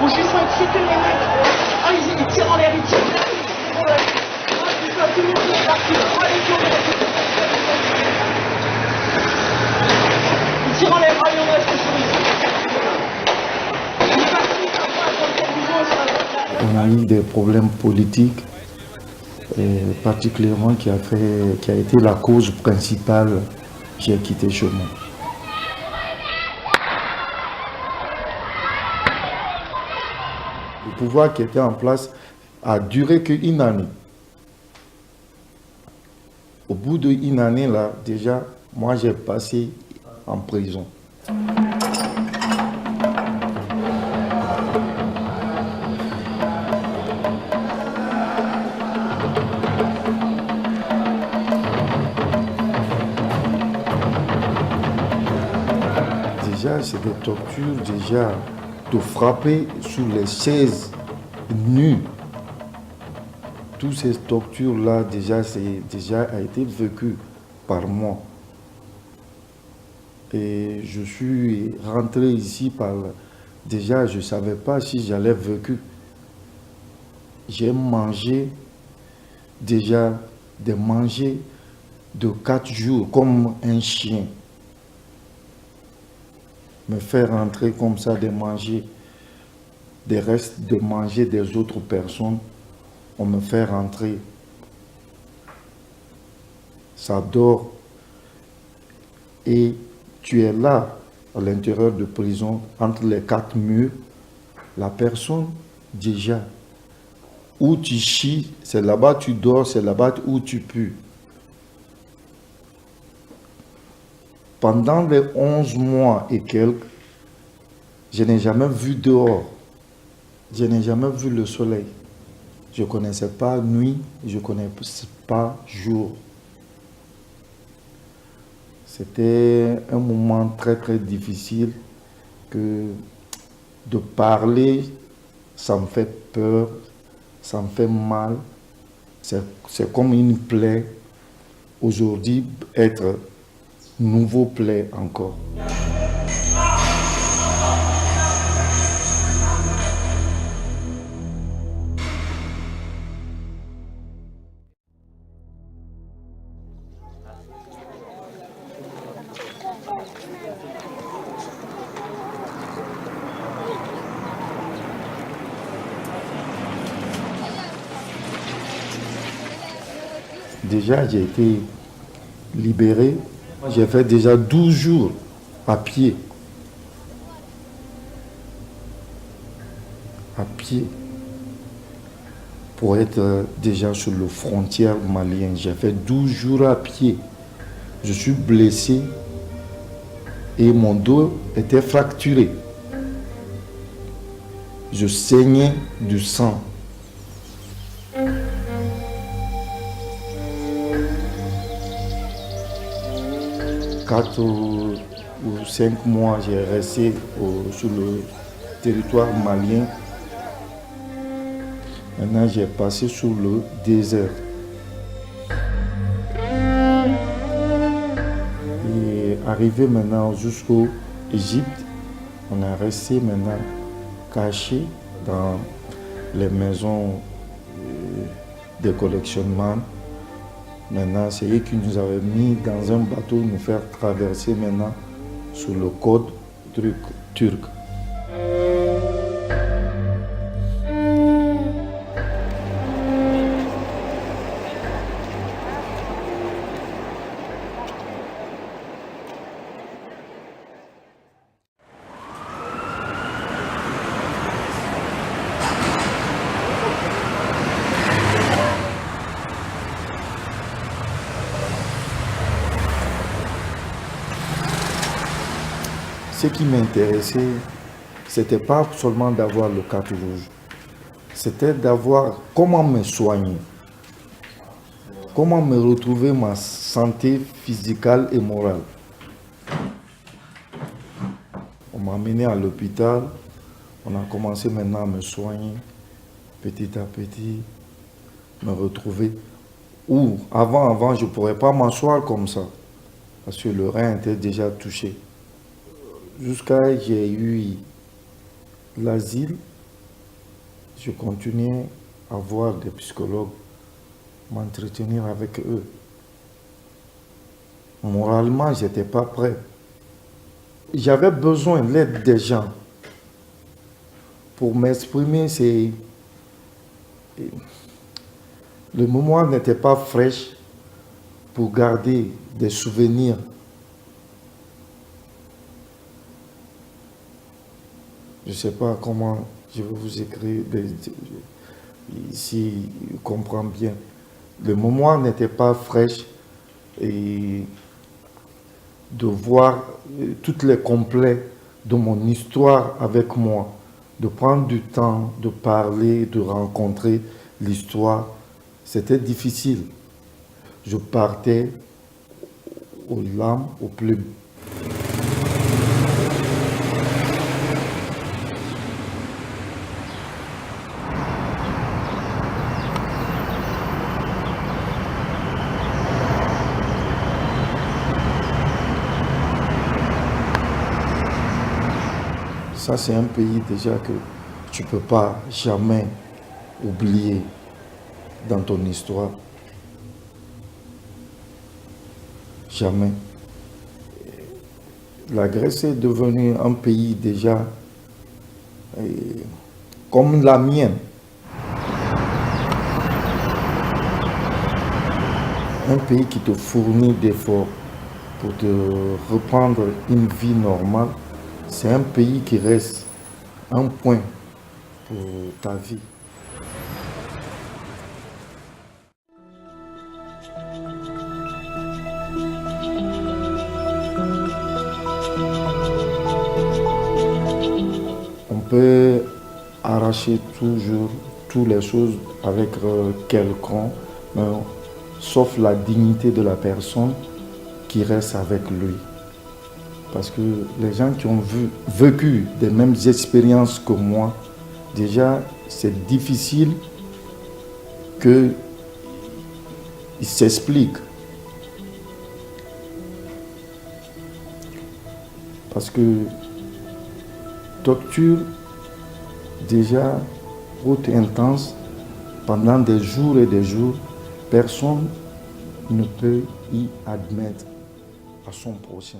juste exciter les mecs. Ah, ils tirent en l'air, ils tirent. Ouais. Ah, putain, tout le monde est parti. Allez, ils tirent en l'air. Ils tirent en l'air. Allez, on va rester sur ici. On a eu des problèmes politiques, et particulièrement qui a été la cause principale qui a quitté chez moi. Le pouvoir qui était en place a duré qu'une année. Au bout d'une année, là, déjà, moi j'ai passé en prison. Déjà, c'est des tortures, déjà, de frapper sous les chaises nues. Toutes ces tortures-là, déjà, a été vécu par moi. Et je suis rentré ici déjà, je ne savais pas si j'allais vécu. J'ai mangé, déjà, de 4 jours, comme un chien. Me faire rentrer comme ça, de manger des restes, de manger des autres personnes, on me fait rentrer. Ça dort. Et tu es là, à l'intérieur de prison, entre les 4 murs, la personne, déjà, où tu chies, c'est là-bas tu dors, c'est là-bas où tu pues. Pendant les 11 mois et quelques, je n'ai jamais vu dehors. Je n'ai jamais vu le soleil. Je ne connaissais pas nuit, je ne connaissais pas jour. C'était un moment très très difficile que de parler, ça me fait peur, ça me fait mal. C'est comme une plaie. Aujourd'hui, être nouveau plaie encore. Déjà, j'ai été libéré. J'ai fait déjà 12 jours à pied. À pied. Pour être déjà sur la frontière malienne. J'ai fait 12 jours à pied. Je suis blessé et mon dos était fracturé. Je saignais du sang. 4 ou 5 mois, j'ai resté sur le territoire malien. Maintenant, j'ai passé sur le désert. Et arrivé maintenant jusqu'au Égypte, on est resté maintenant caché dans les maisons de collectionnement. Maintenant, c'est eux qui nous avaient mis dans un bateau, nous faire traverser maintenant sur le code turc. Ce qui m'intéressait, c'était pas seulement d'avoir le carte rouge, c'était d'avoir comment me soigner, comment me retrouver ma santé physique et morale. On m'a amené à l'hôpital, on a commencé maintenant à me soigner, petit à petit, me retrouver. Ou avant, je ne pourrais pas m'asseoir comme ça, parce que le rein était déjà touché. Jusqu'à j'ai eu l'asile je continuais à voir des psychologues, m'entretenir avec eux. Moralement, je n'étais pas prêt. J'avais besoin de l'aide des gens pour m'exprimer. Le moment n'était pas fraîche pour garder des souvenirs. Je ne sais pas comment je vais vous écrire, si je comprends bien. Le moment n'était pas fraîche et de voir tous les complets de mon histoire avec moi, de prendre du temps, de parler, de rencontrer l'histoire, c'était difficile. Je partais aux larmes, aux plumes. Ça, c'est un pays déjà que tu ne peux pas jamais oublier dans ton histoire. Jamais. La Grèce est devenue un pays déjà comme la mienne. Un pays qui te fournit d'efforts pour te reprendre une vie normale. C'est un pays qui reste un point pour ta vie. On peut arracher toujours toutes les choses avec quelqu'un, sauf la dignité de la personne qui reste avec lui. Parce que les gens qui ont vécu des mêmes expériences que moi, déjà, c'est difficile qu'ils s'expliquent. Parce que torture, déjà, haute intense, pendant des jours et des jours, personne ne peut y admettre à son prochain.